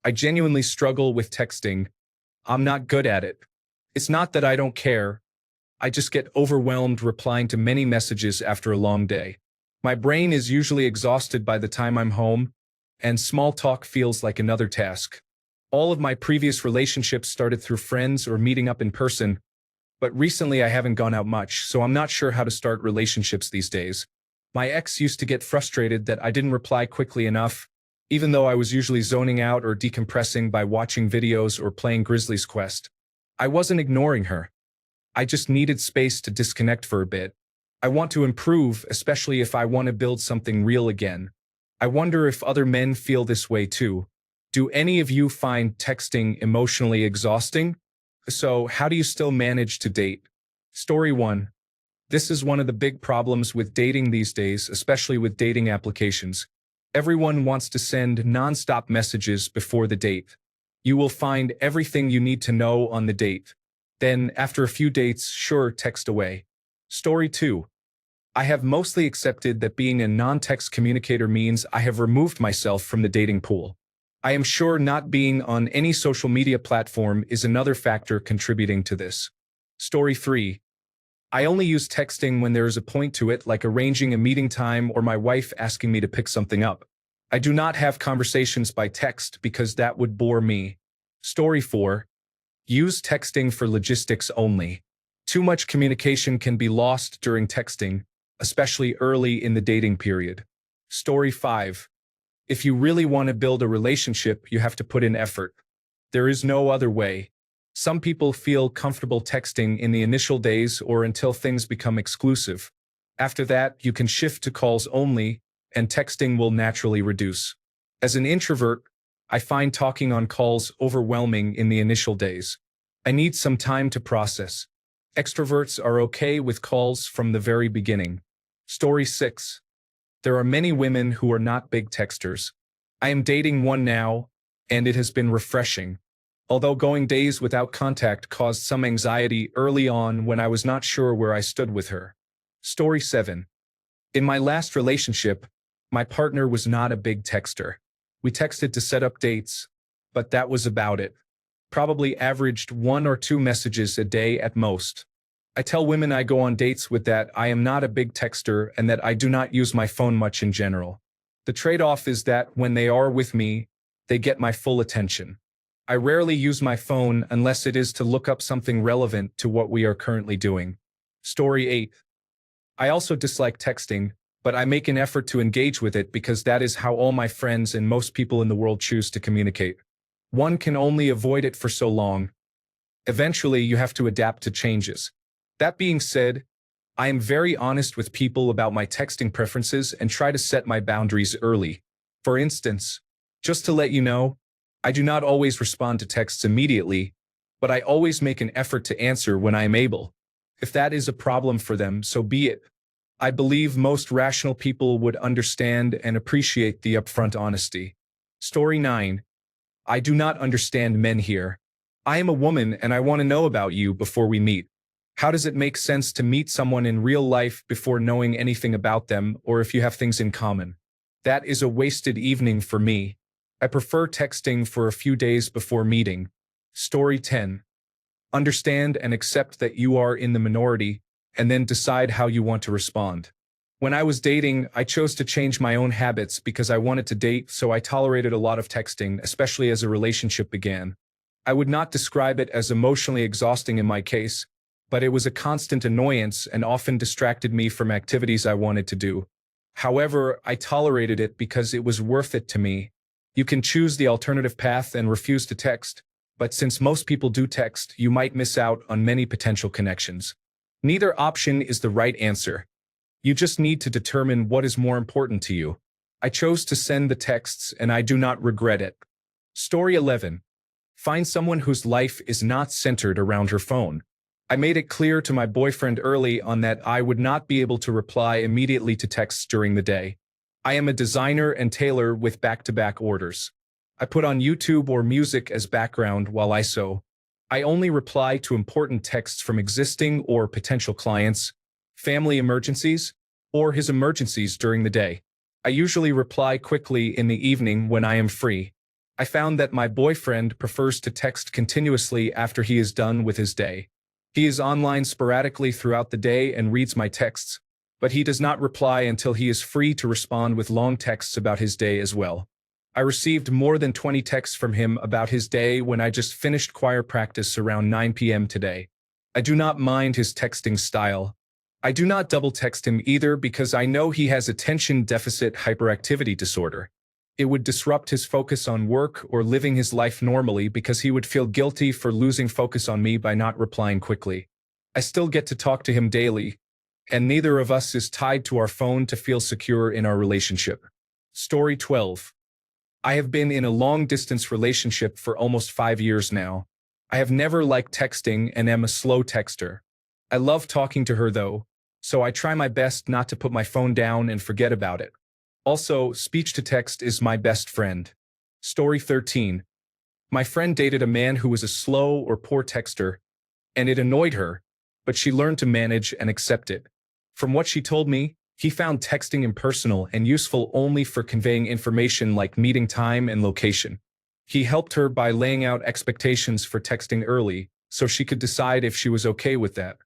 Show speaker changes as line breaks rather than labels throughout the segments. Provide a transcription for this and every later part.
I genuinely struggle with texting. I'm not good at it. It's not that I don't care. I just get overwhelmed replying to many messages after a long day. My brain is usually exhausted by the time I'm home, and small talk feels like another task. All of my previous relationships started through friends or meeting up in person, but recently I haven't gone out much, so I'm not sure how to start relationships these days. My ex used to get frustrated that I didn't reply quickly enough, even though I was usually zoning out or decompressing by watching videos or playing Grizzly's Quest. I wasn't ignoring her. I just needed space to disconnect for a bit. I want to improve, especially if I want to build something real again. I wonder if other men feel this way too. Do any of you find texting emotionally exhausting? So, how do you still manage to date? Story 1. This is one of the big problems with dating these days, especially with dating applications. Everyone wants to send non-stop messages before the date. You will find everything you need to know on the date. Then, after a few dates, sure, text away. Story 2. I have mostly accepted that being a non-text communicator means I have removed myself from the dating pool. I am sure not being on any social media platform is another factor contributing to this. Story 3. I only use texting when there is a point to it, like arranging a meeting time or my wife asking me to pick something up. I do not have conversations by text because that would bore me. Story 4. Use texting for logistics only. Too much communication can be lost during texting, especially early in the dating period. Story 5. If you really want to build a relationship, you have to put in effort. There is no other way. Some people feel comfortable texting in the initial days or until things become exclusive. After that, you can shift to calls only, and texting will naturally reduce. As an introvert, I find talking on calls overwhelming in the initial days. I need some time to process. Extroverts are okay with calls from the very beginning. Story 6. There are many women who are not big texters. I am dating one now, and it has been refreshing. Although going days without contact caused some anxiety early on when I was not sure where I stood with her. Story 7. In my last relationship, my partner was not a big texter. We texted to set up dates, but that was about it. Probably averaged 1 or 2 messages a day at most. I tell women I go on dates with that I am not a big texter and that I do not use my phone much in general. The trade-off is that when they are with me, they get my full attention. I rarely use my phone unless it is to look up something relevant to what we are currently doing. Story 8. I also dislike texting, but I make an effort to engage with it because that is how all my friends and most people in the world choose to communicate. One can only avoid it for so long. Eventually, you have to adapt to changes. That being said, I am very honest with people about my texting preferences and try to set my boundaries early. For instance, just to let you know, I do not always respond to texts immediately, but I always make an effort to answer when I am able. If that is a problem for them, so be it. I believe most rational people would understand and appreciate the upfront honesty. Story 9. I do not understand men here. I am a woman and I want to know about you before we meet. How does it make sense to meet someone in real life before knowing anything about them or if you have things in common? That is a wasted evening for me. I prefer texting for a few days before meeting. Story 10. Understand and accept that you are in the minority, and then decide how you want to respond. When I was dating, I chose to change my own habits because I wanted to date, so I tolerated a lot of texting, especially as a relationship began. I would not describe it as emotionally exhausting in my case, but it was a constant annoyance and often distracted me from activities I wanted to do. However, I tolerated it because it was worth it to me. You can choose the alternative path and refuse to text, but since most people do text, you might miss out on many potential connections. Neither option is the right answer. You just need to determine what is more important to you. I chose to send the texts and I do not regret it. Story 11. Find someone whose life is not centered around her phone. I made it clear to my boyfriend early on that I would not be able to reply immediately to texts during the day. I am a designer and tailor with back-to-back orders. I put on YouTube or music as background while I sew. I only reply to important texts from existing or potential clients, family emergencies, or his emergencies during the day. I usually reply quickly in the evening when I am free. I found that my boyfriend prefers to text continuously after he is done with his day. He is online sporadically throughout the day and reads my texts, but he does not reply until he is free to respond with long texts about his day as well. I received more than 20 texts from him about his day when I just finished choir practice around 9 p.m. today. I do not mind his texting style. I do not double text him either because I know he has attention deficit hyperactivity disorder. It would disrupt his focus on work or living his life normally because he would feel guilty for losing focus on me by not replying quickly. I still get to talk to him daily, and neither of us is tied to our phone to feel secure in our relationship. Story 12. I have been in a long-distance relationship for almost 5 years now. I have never liked texting and am a slow texter. I love talking to her though, so I try my best not to put my phone down and forget about it. Also, speech-to-text is my best friend. Story 13. My friend dated a man who was a slow or poor texter, and it annoyed her, but she learned to manage and accept it. From what she told me, he found texting impersonal and useful only for conveying information like meeting time and location. He helped her by laying out expectations for texting early, so she could decide if she was okay with that.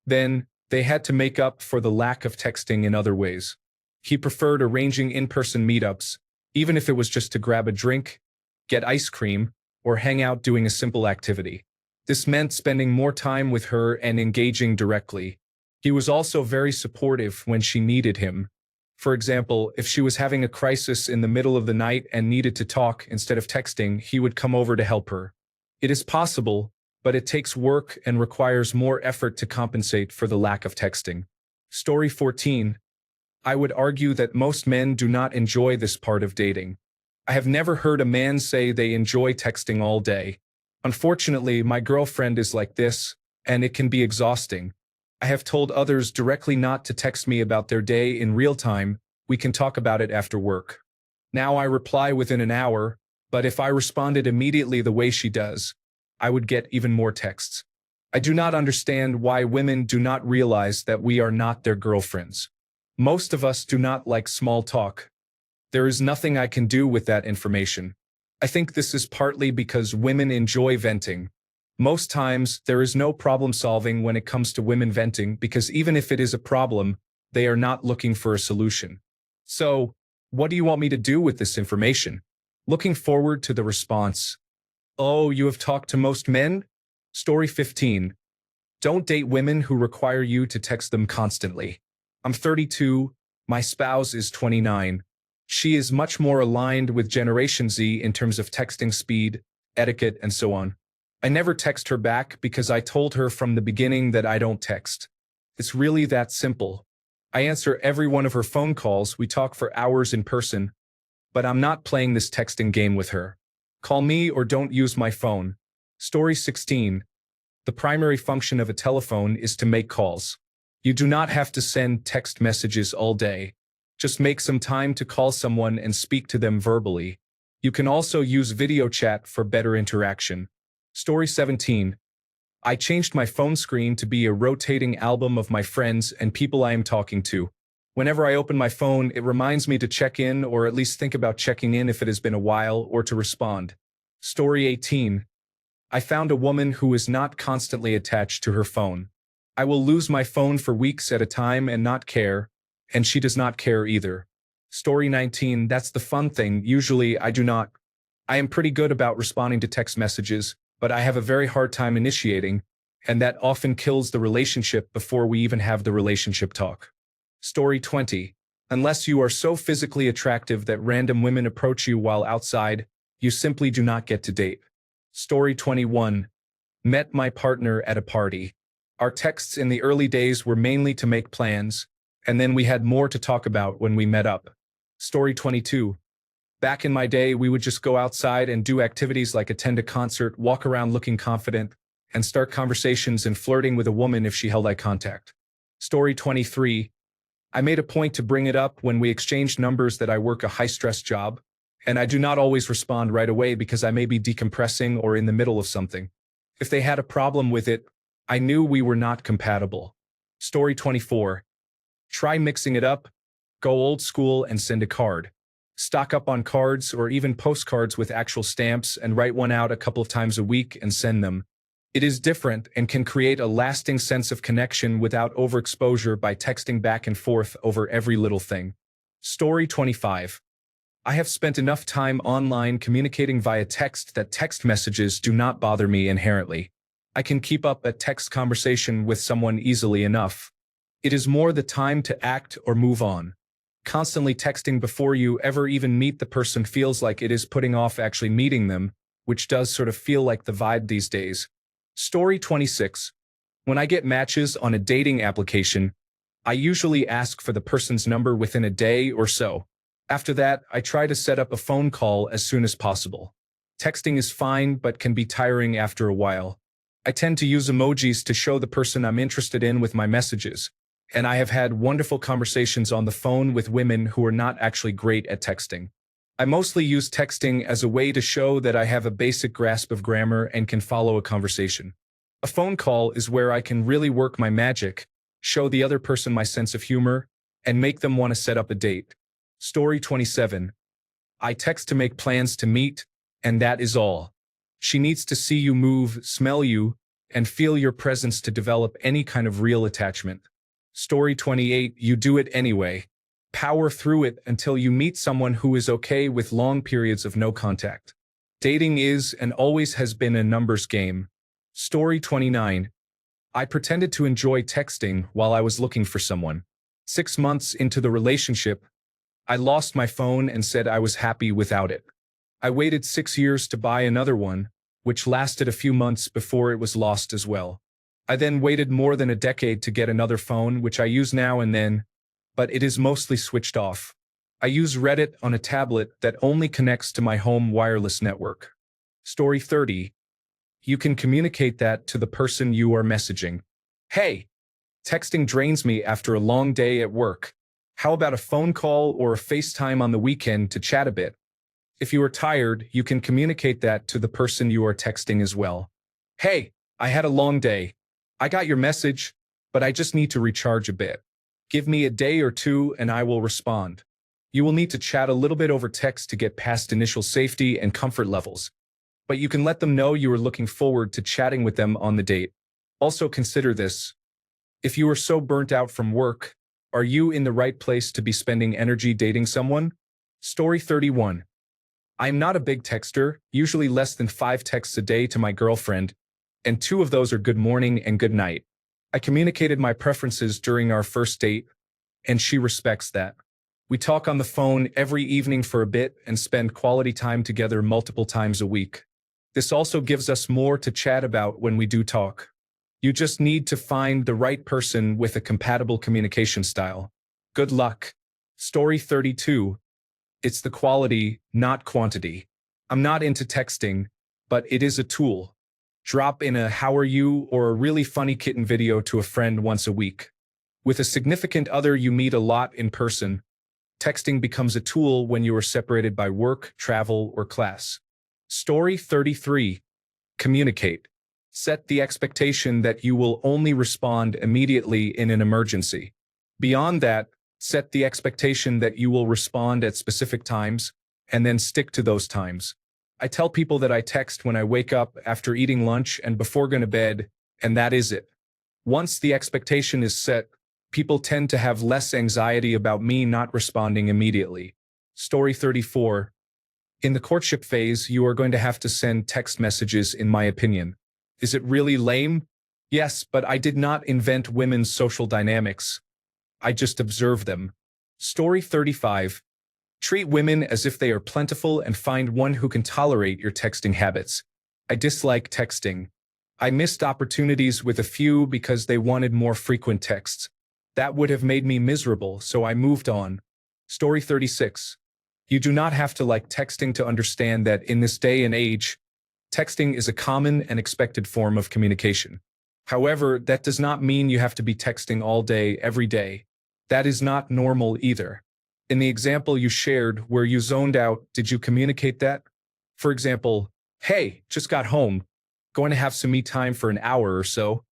Then, they had to make up for the lack of texting in other ways. He preferred arranging in-person meetups, even if it was just to grab a drink, get ice cream, or hang out doing a simple activity. This meant spending more time with her and engaging directly. He was also very supportive when she needed him. For example, if she was having a crisis in the middle of the night and needed to talk instead of texting, he would come over to help her. It is possible, but it takes work and requires more effort to compensate for the lack of texting. Story 14. I would argue that most men do not enjoy this part of dating. I have never heard a man say they enjoy texting all day. Unfortunately, my girlfriend is like this, and it can be exhausting. I have told others directly not to text me about their day in real time. We can talk about it after work. Now I reply within an hour, but if I responded immediately the way she does, I would get even more texts. I do not understand why women do not realize that we are not their girlfriends. Most of us do not like small talk. There is nothing I can do with that information. I think this is partly because women enjoy venting. Most times, there is no problem solving when it comes to women venting because even if it is a problem, they are not looking for a solution. So, what do you want me to do with this information? Looking forward to the response. Oh, you have talked to most men? Story 15. Don't date women who require you to text them constantly. I'm 32, my spouse is 29. She is much more aligned with Generation Z in terms of texting speed, etiquette, and so on. I never text her back because I told her from the beginning that I don't text. It's really that simple. I answer every one of her phone calls, we talk for hours in person, but I'm not playing this texting game with her. Call me or don't use my phone. Story 16. The primary function of a telephone is to make calls. You do not have to send text messages all day. Just make some time to call someone and speak to them verbally. You can also use video chat for better interaction. Story 17. I changed my phone screen to be a rotating album of my friends and people I am talking to. Whenever I open my phone, it reminds me to check in or at least think about checking in if it has been a while or to respond. Story 18. I found a woman who is not constantly attached to her phone. I will lose my phone for weeks at a time and not care, and she does not care either. Story 19. That's the fun thing. Usually I do not. I am pretty good about responding to text messages, but I have a very hard time initiating, and that often kills the relationship before we even have the relationship talk. Story 20. Unless you are so physically attractive that random women approach you while outside, you simply do not get to date. Story 21. Met my partner at a party. Our texts in the early days were mainly to make plans, and then we had more to talk about when we met up. Story 22. Back in my day, we would just go outside and do activities like attend a concert, walk around looking confident, and start conversations and flirting with a woman if she held eye contact. Story 23. I made a point to bring it up when we exchanged numbers that I work a high-stress job, and I do not always respond right away because I may be decompressing or in the middle of something. If they had a problem with it, I knew we were not compatible. Story 24. Try mixing it up, go old school and send a card. Stock up on cards or even postcards with actual stamps and write one out a couple of times a week and send them. It is different and can create a lasting sense of connection without overexposure by texting back and forth over every little thing. Story 25. I have spent enough time online communicating via text that text messages do not bother me inherently. I can keep up a text conversation with someone easily enough. It is more the time to act or move on. Constantly texting before you ever even meet the person feels like it is putting off actually meeting them, which does sort of feel like the vibe these days. Story 26. When I get matches on a dating application, I usually ask for the person's number within a day or so. After that, I try to set up a phone call as soon as possible. Texting is fine but can be tiring after a while. I tend to use emojis to show the person I'm interested in with my messages, and I have had wonderful conversations on the phone with women who are not actually great at texting. I mostly use texting as a way to show that I have a basic grasp of grammar and can follow a conversation. A phone call is where I can really work my magic, show the other person my sense of humor, and make them want to set up a date. Story 27. I text to make plans to meet, and that is all. She needs to see you move, smell you, and feel your presence to develop any kind of real attachment. Story 28. You do it anyway. Power through it until you meet someone who is okay with long periods of no contact. Dating is and always has been a numbers game. Story 29. I pretended to enjoy texting while I was looking for someone. 6 months into the relationship, I lost my phone and said I was happy without it. I waited 6 years to buy another one, which lasted a few months before it was lost as well. I then waited more than a decade to get another phone, which I use now and then, but it is mostly switched off. I use Reddit on a tablet that only connects to my home wireless network. Story 30. You can communicate that to the person you are messaging. Hey, texting drains me after a long day at work. How about a phone call or a FaceTime on the weekend to chat a bit? If you are tired, you can communicate that to the person you are texting as well. Hey, I had a long day. I got your message, but I just need to recharge a bit. Give me a day or two and I will respond. You will need to chat a little bit over text to get past initial safety and comfort levels, but you can let them know you are looking forward to chatting with them on the date. Also consider this. If you are so burnt out from work, are you in the right place to be spending energy dating someone? Story 31. I'm not a big texter, usually less than 5 texts a day to my girlfriend, and 2 of those are good morning and good night. I communicated my preferences during our first date, and she respects that. We talk on the phone every evening for a bit and spend quality time together multiple times a week. This also gives us more to chat about when we do talk. You just need to find the right person with a compatible communication style. Good luck. Story 32. It's the quality, not quantity. I'm not into texting, but it is a tool. Drop in a "how are you" or a really funny kitten video to a friend once a week. With a significant other you meet a lot in person, texting becomes a tool when you are separated by work, travel, or class. Story 33. Communicate. Set the expectation that you will only respond immediately in an emergency. Beyond that, set the expectation that you will respond at specific times, and then stick to those times. I tell people that I text when I wake up, after eating lunch, and before going to bed, and that is it. Once the expectation is set, people tend to have less anxiety about me not responding immediately. Story 34. In the courtship phase, you are going to have to send text messages, in my opinion. Is it really lame? Yes, but I did not invent women's social dynamics. I just observe them. Story 35. Treat women as if they are plentiful and find one who can tolerate your texting habits. I dislike texting. I missed opportunities with a few because they wanted more frequent texts. That would have made me miserable, so I moved on. Story 36. You do not have to like texting to understand that in this day and age, texting is a common and expected form of communication. However, that does not mean you have to be texting all day, every day. That is not normal either. In the example you shared where you zoned out, did you communicate that? For example, hey, just got home, going to have some me time for an hour or so,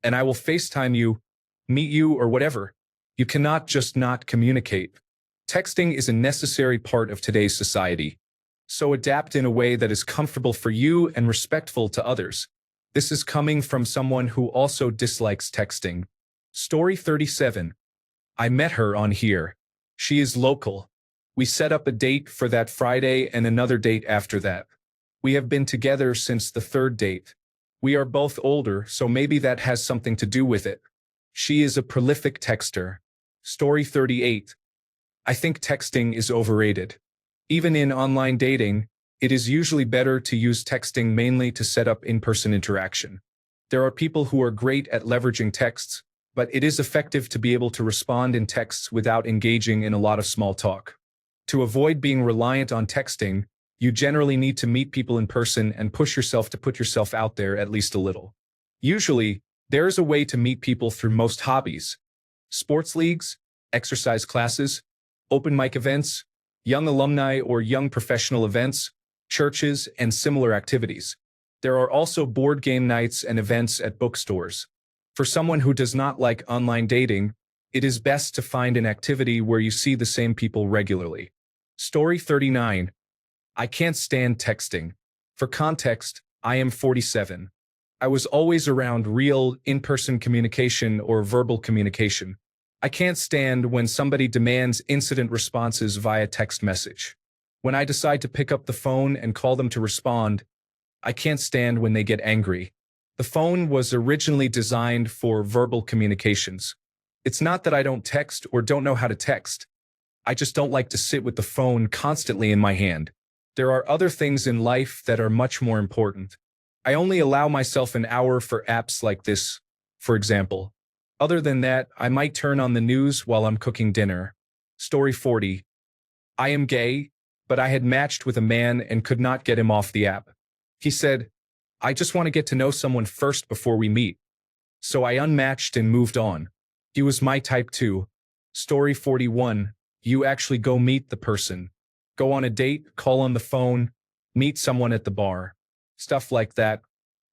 and I will FaceTime you, meet you, or whatever. You cannot just not communicate. Texting is a necessary part of today's society, so adapt in a way that is comfortable for you and respectful to others. This is coming from someone who also dislikes texting. Story 37. I met her on here. She is local. We set up a date for that Friday and another date after that. We have been together since the third date. We are both older, so maybe that has something to do with it. She is a prolific texter. Story 38. I think texting is overrated. Even in online dating, it is usually better to use texting mainly to set up in-person interaction. There are people who are great at leveraging texts, but it is effective to be able to respond in texts without engaging in a lot of small talk. To avoid being reliant on texting, you generally need to meet people in person and push yourself to put yourself out there at least a little. Usually, there is a way to meet people through most hobbies: sports leagues, exercise classes, open mic events, young alumni or young professional events, churches, and similar activities. There are also board game nights and events at bookstores. For someone who does not like online dating, it is best to find an activity where you see the same people regularly. Story 39. I can't stand texting. For context, I am 47. I was always around real, in-person communication or verbal communication. I can't stand when somebody demands instant responses via text message. When I decide to pick up the phone and call them to respond, I can't stand when they get angry. The phone was originally designed for verbal communications. It's not that I don't text or don't know how to text. I just don't like to sit with the phone constantly in my hand. There are other things in life that are much more important. I only allow myself an hour for apps like this, for example. Other than that, I might turn on the news while I'm cooking dinner. Story 40. I am gay, but I had matched with a man and could not get him off the app. He said, I just want to get to know someone first before we meet. So I unmatched and moved on. He was my type too. Story 41. You actually go meet the person. Go on a date, call on the phone, meet someone at the bar. Stuff like that.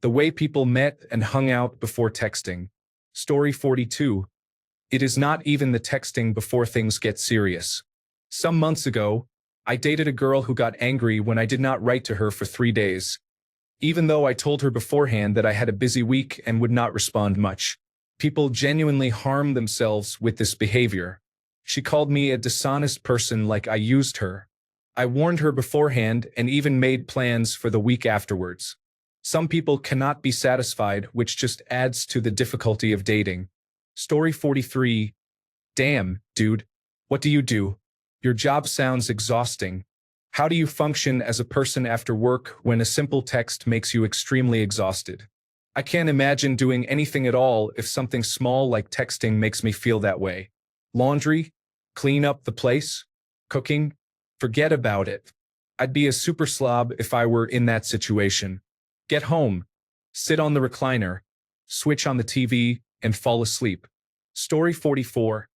The way people met and hung out before texting. Story 42. It is not even the texting before things get serious. Some months ago, I dated a girl who got angry when I did not write to her for 3 days. Even though I told her beforehand that I had a busy week and would not respond much. People genuinely harm themselves with this behavior. She called me a dishonest person like I used her. I warned her beforehand and even made plans for the week afterwards. Some people cannot be satisfied, which just adds to the difficulty of dating. Story 43. Damn, dude. What do you do? Your job sounds exhausting. How do you function as a person after work when a simple text makes you extremely exhausted? I can't imagine doing anything at all if something small like texting makes me feel that way. Laundry? Clean up the place? Cooking? Forget about it. I'd be a super slob if I were in that situation. Get home, sit on the recliner, switch on the TV, and fall asleep. Story 44.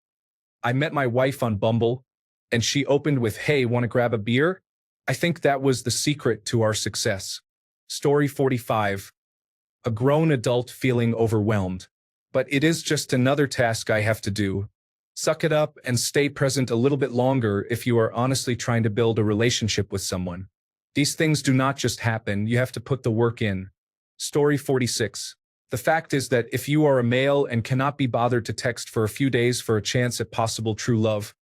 I met my wife on Bumble, and she opened with, "Hey, want to grab a beer?" I think that was the secret to our success. Story 45. A grown adult feeling overwhelmed. But it is just another task I have to do. Suck it up and stay present a little bit longer if you are honestly trying to build a relationship with someone. These things do not just happen, you have to put the work in. Story 46. The fact is that if you are a male and cannot be bothered to text for a few days for a chance at possible true love,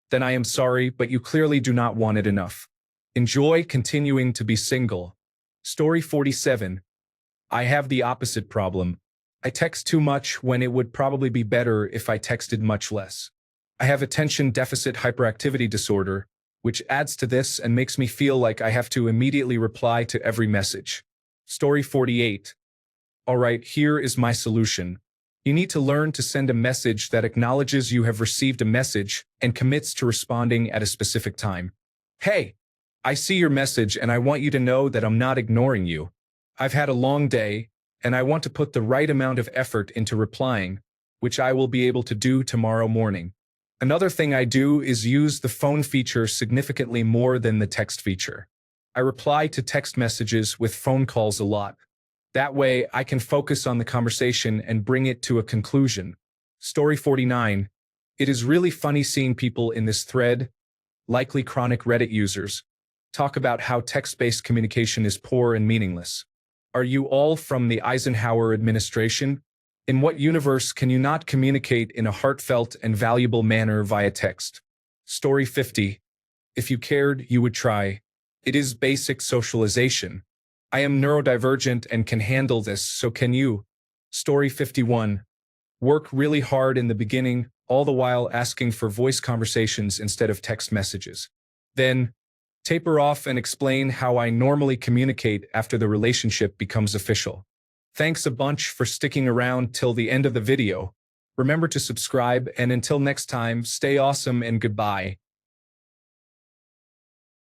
then I am sorry, but you clearly do not want it enough. Enjoy continuing to be single. Story 47. I have the opposite problem. I text too much when it would probably be better if I texted much less. I have attention deficit hyperactivity disorder, which adds to this and makes me feel like I have to immediately reply to every message. Story 48. Alright, here is my solution. You need to learn to send a message that acknowledges you have received a message and commits to responding at a specific time. Hey, I see your message and I want you to know that I'm not ignoring you. I've had a long day, and I want to put the right amount of effort into replying, which I will be able to do tomorrow morning. Another thing I do is use the phone feature significantly more than the text feature. I reply to text messages with phone calls a lot. That way, I can focus on the conversation and bring it to a conclusion. Story 49. It is really funny seeing people in this thread likely chronic Reddit users, talk about how text-based communication is poor and meaningless. Are you all from the Eisenhower administration? In what universe can you not communicate in a heartfelt and valuable manner via text? Story 50. If you cared, you would try. It is basic socialization. I am neurodivergent and can handle this, so can you. Story 51. Work really hard in the beginning, all the while asking for voice conversations instead of text messages. Then, taper off and explain how I normally communicate after the relationship becomes official. Thanks a bunch for sticking around till the end of the video. Remember to subscribe, and until next time, stay awesome and goodbye.